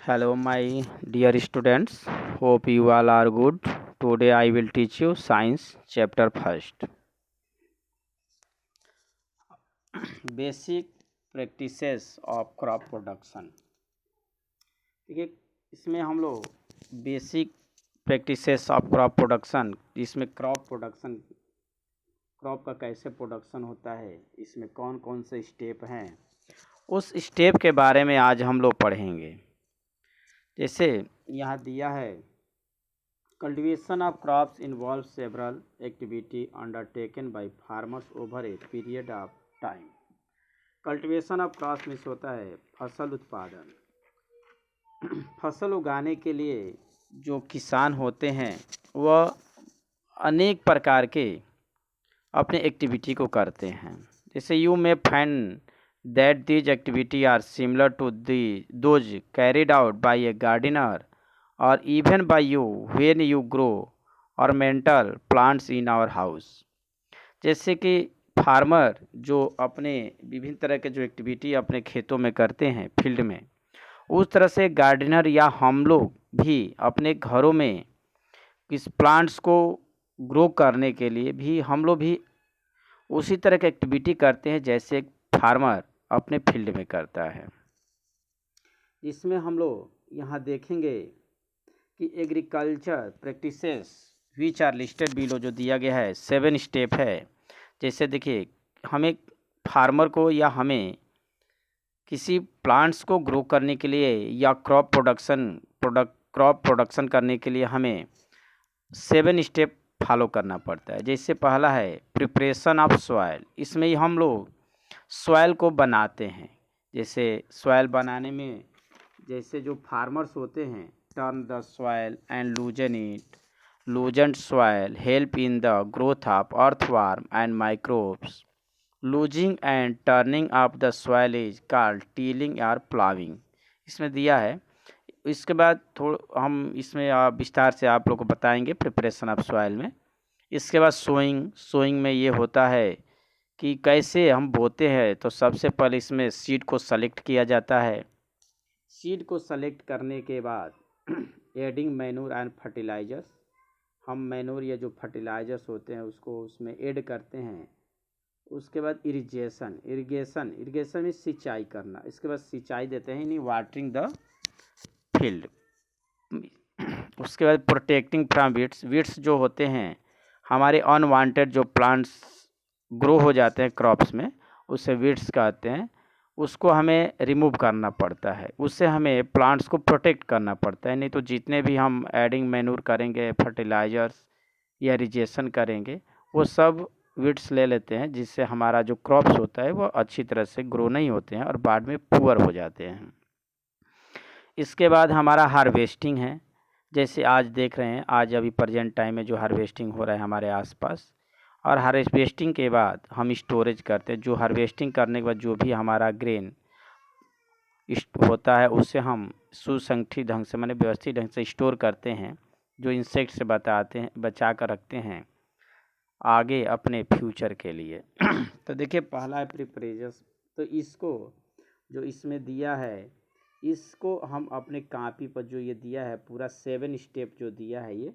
Hello, my dear students. Hope you all are good. Today I will teach you science chapter first. Basic practices of crop production. ठीक है, इसमें हम लोग basic practices of crop production, इसमें crop का कैसे production होता है, इसमें कौन कौन से स्टेप हैं, उस स्टेप के बारे में आज हम लोग पढ़ेंगे। जैसे यहाँ दिया है, cultivation of crops involve several activity undertaken by farmers over a period of time. Cultivation of crops में होता है फसल उत्पादन। फसल उगाने के लिए जो किसान होते हैं वह अनेक प्रकार के अपने एक्टिविटी को करते हैं। जैसे you may find that these activities are similar to those carried out by a gardener or even by you when you grow ornamental plants in our house। जैसे कि फार्मर जो अपने विभिन्न तरह के जो एक्टिविटी अपने खेतों में करते हैं फील्ड में, उस तरह से गार्डनर या हम लोग भी अपने घरों में इस प्लांट्स को ग्रो करने के लिए भी हम लोग भी उसी तरह की एक्टिविटी करते हैं जैसे फार्मर अपने फील्ड में करता है। इसमें हम लोग यहाँ देखेंगे कि agriculture practices which are listed below, जो दिया गया है 7 स्टेप है। जैसे देखिए, हमें फार्मर को या हमें किसी प्लांट्स को ग्रो करने के लिए या क्रॉप प्रोडक्शन करने के लिए हमें 7 स्टेप फॉलो करना पड़ता है। जैसे पहला है प्रिपरेशन ऑफ सॉइल। इसमें ही हम लोग सॉइल को बनाते हैं। जैसे सॉइल बनाने में जैसे जो फार्मर्स होते हैं, turn the soil and लूजन it, लूजन soil help in the growth of earthworm and microbes, losing and turning of the soil is called tilling और प्लाविंग। इसमें दिया है। इसके बाद हम इसमें विस्तार से आप लोग को बताएंगे प्रिपरेशन ऑफ सॉइल में। इसके बाद सोइंग में ये होता है कि कैसे हम बोते हैं। तो सबसे पहले इसमें सीड को सेलेक्ट किया जाता है। सीड को सेलेक्ट करने के बाद एडिंग मैन्योर एंड फर्टिलाइजर्स, हम मैन्योर या जो फर्टिलाइजर्स होते हैं उसको उसमें ऐड करते हैं। उसके बाद इरिगेशन में सिंचाई करना। इसके बाद सिंचाई देते हैं, यानी वाटरिंग द फील्ड। उसके बाद प्रोटेक्टिंग फ्रॉम वीड्स जो होते हैं हमारे अनवांटेड जो प्लांट्स ग्रो हो जाते हैं क्रॉप्स में, उसे वीड्स कहते हैं। उसको हमें रिमूव करना पड़ता है, उससे हमें प्लांट्स को प्रोटेक्ट करना पड़ता है। नहीं तो जितने भी हम एडिंग मैन्योर करेंगे, फर्टिलाइजर्स या इरिगेशन करेंगे, वो सब वीड्स ले लेते हैं, जिससे हमारा जो क्रॉप्स होता है वो अच्छी तरह से ग्रो नहीं होते हैं और बाद में पुअर हो जाते हैं। इसके बाद हमारा हार्वेस्टिंग है। जैसे आज देख रहे हैं, आज अभी प्रेजेंट टाइम में जो हार्वेस्टिंग हो रहा है हमारे आसपास, और हार्वेस्टिंग के बाद हम स्टोरेज करते हैं। जो हार्वेस्टिंग करने के बाद जो भी हमारा ग्रेन होता है उससे हम सुसंगठित ढंग से, माने व्यवस्थित ढंग से स्टोर करते हैं, जो इंसेक्ट से बचा कर रखते हैं आगे अपने फ्यूचर के लिए। तो देखिए, पहला है प्रिपरेशन। तो इसको जो इसमें दिया है, इसको हम अपने कॉपी पर जो ये दिया है पूरा 7 स्टेप जो दिया है, ये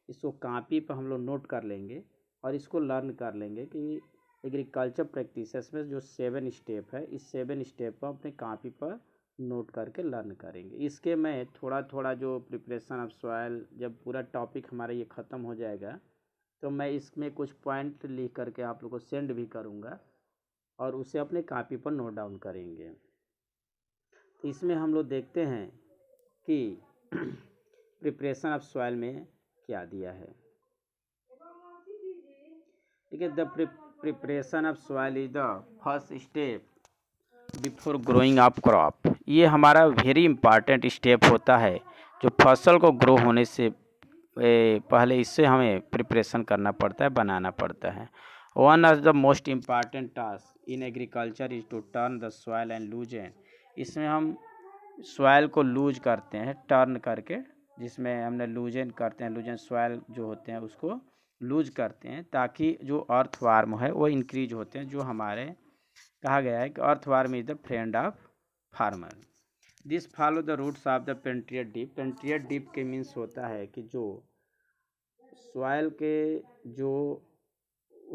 इसको कॉपी पर हम लोग नोट कर लेंगे और इसको लर्न कर लेंगे कि एग्रीकल्चर प्रैक्टिसेस में जो 7 स्टेप है, इस 7 स्टेप को अपने कॉपी पर नोट करके लर्न करेंगे। इसके मैं थोड़ा थोड़ा जो प्रिपरेशन ऑफ सॉइल, जब पूरा टॉपिक हमारा ये ख़त्म हो जाएगा तो मैं इसमें कुछ पॉइंट लिख करके आप लोग को सेंड भी करूँगा और उसे अपने कॉपी पर नोट डाउन करेंगे। तो इसमें हम लोग देखते हैं कि प्रिपरेशन ऑफ सॉइल में क्या दिया है। ठीक है, the preparation of soil is the first step before growing of crop. ये हमारा वेरी इंपॉर्टेंट स्टेप होता है, जो फसल को ग्रो होने से पहले इससे हमें प्रिपरेशन करना पड़ता है, बनाना पड़ता है। One of the most important task in agriculture is to turn the soil and loosen. इसमें हम सॉइल को लूज करते हैं, टर्न करके, जिसमें हमने लूजन करते हैं, लूजन सॉइल जो होते हैं उसको लूज करते हैं, ताकि जो अर्थवर्म है वो इंक्रीज होते हैं। जो हमारे कहा गया है कि earthworm is the friend of farmer. This follow the roots of the penetrate deep. Penetrate deep के मीन्स होता है कि जो सॉइल के जो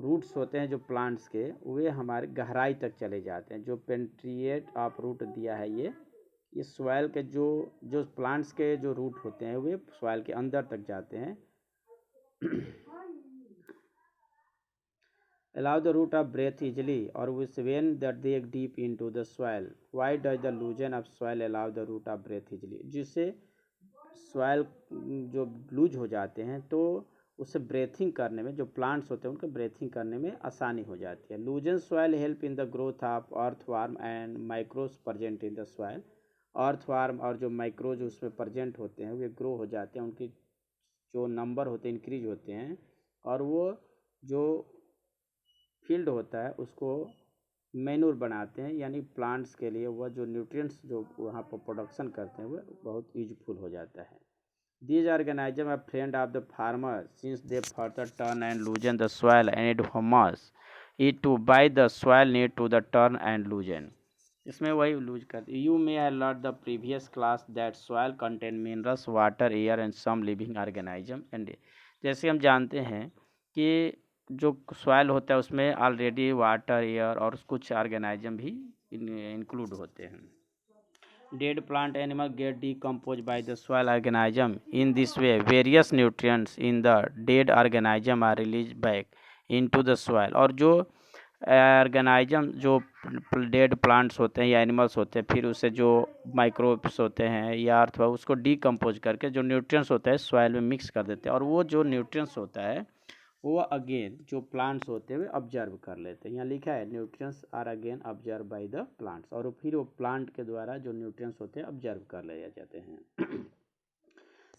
रूट्स होते हैं जो प्लांट्स के, वे हमारे गहराई तक चले जाते हैं। जो पेंट्रिएट ऑफ रूट दिया है ये सॉइल के जो प्लांट्स के जो रूट होते हैं वे सॉइल के अंदर तक जाते हैं। allow the root of breath easily or with when that they deep into the soil. Why does the loosen of soil allow the root of breath easily? जिससे सॉइल जो लूज हो जाते हैं तो उससे ब्रेथिंग करने में, जो प्लांट्स होते हैं उनके ब्रेथिंग करने में आसानी हो जाती है। लूजन soil help in the growth of earthworm and माइक्रोज present in the soil. Earthworm और जो माइक्रोज उसमें प्रेजेंट होते हैं वे ग्रो हो जाते हैं, उनकी जो नंबर होते हैं इंक्रीज होते हैं, और वो जो फील्ड होता है उसको मैन्योर बनाते हैं, यानी प्लांट्स के लिए वह जो न्यूट्रिएंट्स जो वहाँ पर प्रोडक्शन करते हैं वह बहुत यूजफुल हो जाता है। These organisms are friend of the farmer since they further turn and loosen the soil and it humus it to by the soil need to the turn and loosen। इसमें वही loose करते। You may have learned the previous class that soil contain minerals, water, air and some living organism and जैसे हम जानते हैं कि जो soil होता है उसमें ऑलरेडी वाटर, एयर और कुछ ऑर्गेनाइजम भी इंक्लूड होते हैं। Dead plant animal get decomposed by the soil organism. In this way, various nutrients in the dead organism are released back into the soil। और जो ऑर्गेनाइजम जो डेड प्लांट्स होते हैं या एनिमल्स होते हैं, फिर उसे जो माइक्रोब्स होते हैं या अथवा उसको डीकम्पोज करके जो न्यूट्रिएंट्स होता है सॉइल में मिक्स कर देते हैं, और वो जो न्यूट्रिएंट्स होता है वो अगेन जो प्लांट्स होते हैं वे ऑब्जर्व कर लेते हैं। यहाँ लिखा है nutrients are again observe by the plants, और फिर वो प्लांट के द्वारा जो न्यूट्रिएंट्स होते हैं ऑब्जर्व कर लिए जाते हैं।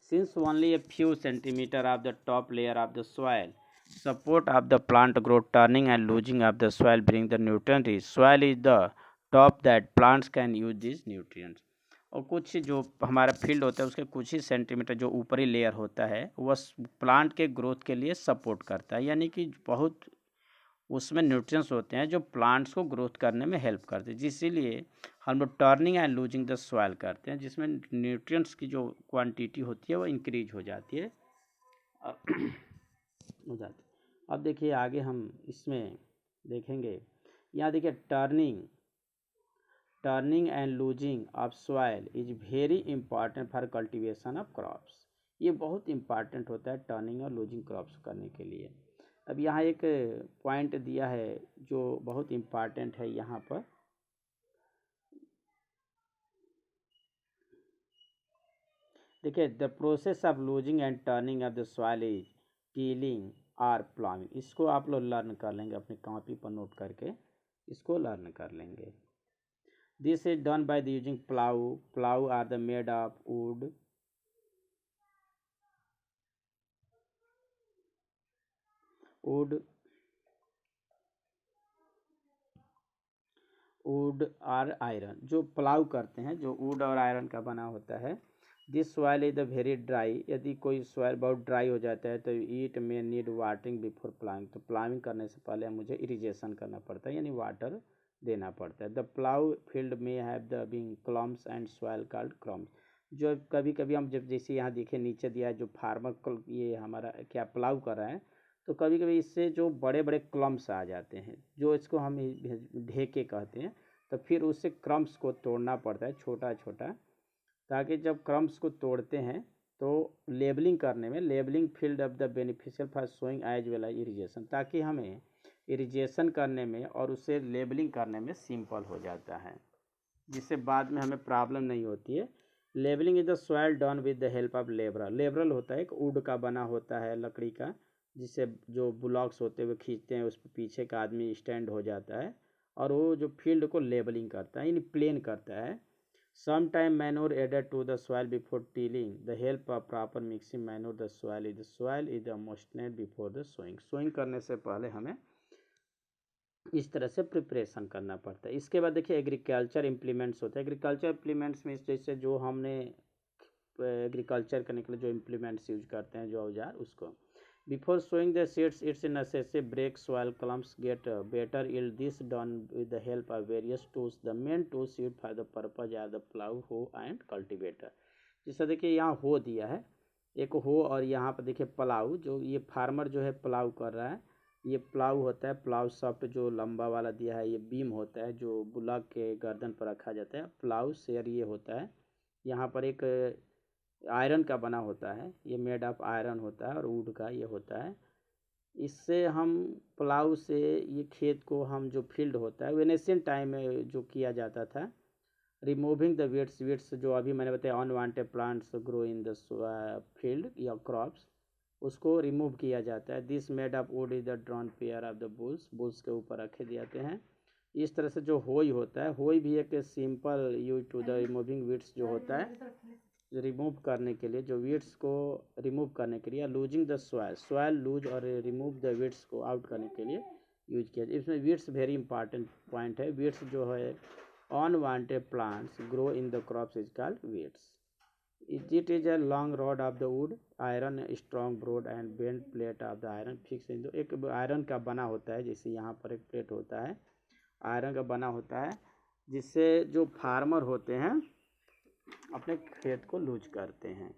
Since only a few centimetre of the top layer of the soil support of the plant growth, turning and losing of the soil bring the nutrient rich soil is the top that plants can use these nutrients। और कुछ जो हमारा field होता है उसके कुछ ही centimetre जो ऊपरी लेयर होता है वह प्लांट के ग्रोथ के लिए सपोर्ट करता है, यानी कि बहुत उसमें न्यूट्रिएंट्स होते हैं जो प्लांट्स को ग्रोथ करने में हेल्प करते हैं। जिसलिए हम लोग turning and losing the soil करते हैं, जिसमें न्यूट्रिएंट्स की जो क्वांटिटी होती है वो इंक्रीज हो जाती है हो जाती। अब देखिए आगे हम इसमें देखेंगे, यहाँ देखिए turning and losing of soil is very important for cultivation of crops. ये बहुत इंपॉर्टेंट होता है टर्निंग और लूजिंग क्रॉप्स करने के लिए। अब यहाँ एक पॉइंट दिया है जो बहुत इंपॉर्टेंट है यहाँ पर। देखिए the process of loosing and turning of the soil is tilling or ploughing. इसको आप लोग लर्न कर लेंगे, अपनी कॉपी पर नोट करके इसको लर्न कर लेंगे। This is done by the using plough or the made of wood और आयरन। जो प्लाउ करते हैं जो वुड और आयरन का बना होता है। This soil is the very dry. यदि कोई सॉइल बहुत ड्राई हो जाता है तो it may need watering before ploughing. तो प्लाविंग करने से पहले मुझे इरिगेशन करना पड़ता है, यानी वाटर देना पड़ता है। द प्लाउ फील्ड में have the being clumps and soil called crumbs. जो कभी कभी हम जब जैसे यहाँ देखे नीचे दिया है जो फार्मर ये हमारा क्या प्लाउ कर रहा है, तो कभी कभी इससे जो बड़े बड़े क्लम्स आ जाते हैं जो इसको हम ढेके कहते हैं, तो फिर उससे क्रम्स को तोड़ना पड़ता है छोटा छोटा, ताकि जब क्रम्स को तोड़ते हैं तो लेबलिंग करने में, labelling field of the beneficial for sowing as well as irrigation, ताकि हमें इरीगेशन करने में और उसे लेबलिंग करने में सिंपल हो जाता है, जिससे बाद में हमें प्रॉब्लम नहीं होती है। Levelling is the soil done with the help of labourer. Labourer होता है एक वुड का बना होता है, लकड़ी का, जिससे जो ब्लॉक्स होते हुए खींचते हैं उस पर पीछे का आदमी स्टैंड हो जाता है और वो जो फील्ड को लेबलिंग करता है यानी प्लेन करता है। Sometime manure added to the soil before tilling. The help of proper mixing manure the soil is the moistened before the sowing। Sowing करने से पहले हमें इस तरह से प्रिपरेशन करना पड़ता है। इसके बाद देखिए एग्रीकल्चर इम्प्लीमेंट्स होते हैं। एग्रीकल्चर इम्प्लीमेंट्स में जैसे जो हमने एग्रीकल्चर करने के लिए जो इम्प्लीमेंट्स यूज करते हैं जो औजार उसको। Before sowing the seeds, it's necessary break soil clumps, get better yield. This done with the help of various tools. The main tools used for the purpose are the plow, hoe and cultivator. जैसा देखिए यहाँ हो दिया है, एक हो, और यहाँ पर देखिए प्लाऊ, जो ये फार्मर जो है प्लाऊ कर रहा है, ये प्लाऊ होता है। प्लाऊ शब्द जो लंबा वाला दिया है, ये बीम होता है जो बुलक के गर्दन पर रखा जाता है। प्लाऊ शेयर ये होता है। यहाँ पर एक आयरन का बना होता है, ये मेड ऑफ आयरन होता है, और वुड का ये होता है। इससे हम प्लाऊ से ये खेत को हम जो फील्ड होता है, वेनेशियन टाइम में जो किया जाता था, रिमूविंग द वीड्स जो अभी मैंने बताया unwanted plants grow in the field या क्रॉप्स, उसको रिमूव किया जाता है। This made of would is the drawn pair of the bulls के ऊपर रखे जाते हैं। इस तरह से जो होई होता है, होई भी एक simple use to the removing weeds जो होता है, रिमूव करने के लिए, जो वीड्स को रिमूव करने के लिए, लूजिंग द सॉइल लूज और रिमूव द वीड्स को आउट करने के लिए यूज किया। इसमें वीड्स वेरी इंपॉर्टेंट पॉइंट है। वीड्स जो है unwanted plants grow in the crops is called weeds. It is a long rod of the wood, iron strong broad and bend plate of the iron fix in the, एक iron का बना होता है, जैसे यहाँ पर एक प्लेट होता है, आयरन का बना होता है, जिससे जो फार्मर होते हैं अपने खेत को लूज करते हैं।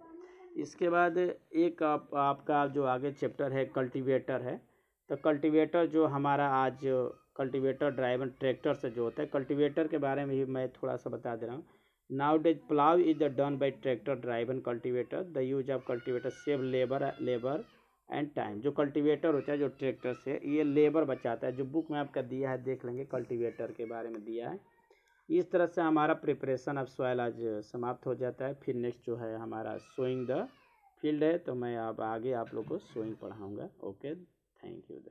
इसके बाद एक आपका जो आगे चैप्टर है कल्टीवेटर है। तो कल्टीवेटर जो हमारा आज कल्टीवेटर ड्राइवन ट्रैक्टर से जो होता है, कल्टीवेटर के बारे में ही मैं थोड़ा सा बता दे रहा हूँ। Now days plough is the done by tractor driven cultivator. The use of cultivator save labour and time. जो कल्टीवेटर होता है जो ट्रैक्टर से, ये लेबर बचाता है। जो बुक में आपका दिया है देख लेंगे, कल्टीवेटर के बारे में दिया है। इस तरह से हमारा प्रिपरेशन ऑफ सॉइल आज समाप्त हो जाता है। फिर नेक्स्ट जो है हमारा सोइंग द फील्ड है, तो मैं अब आगे आप लोग को सोइंग पढ़ाऊँगा। Okay, thank you.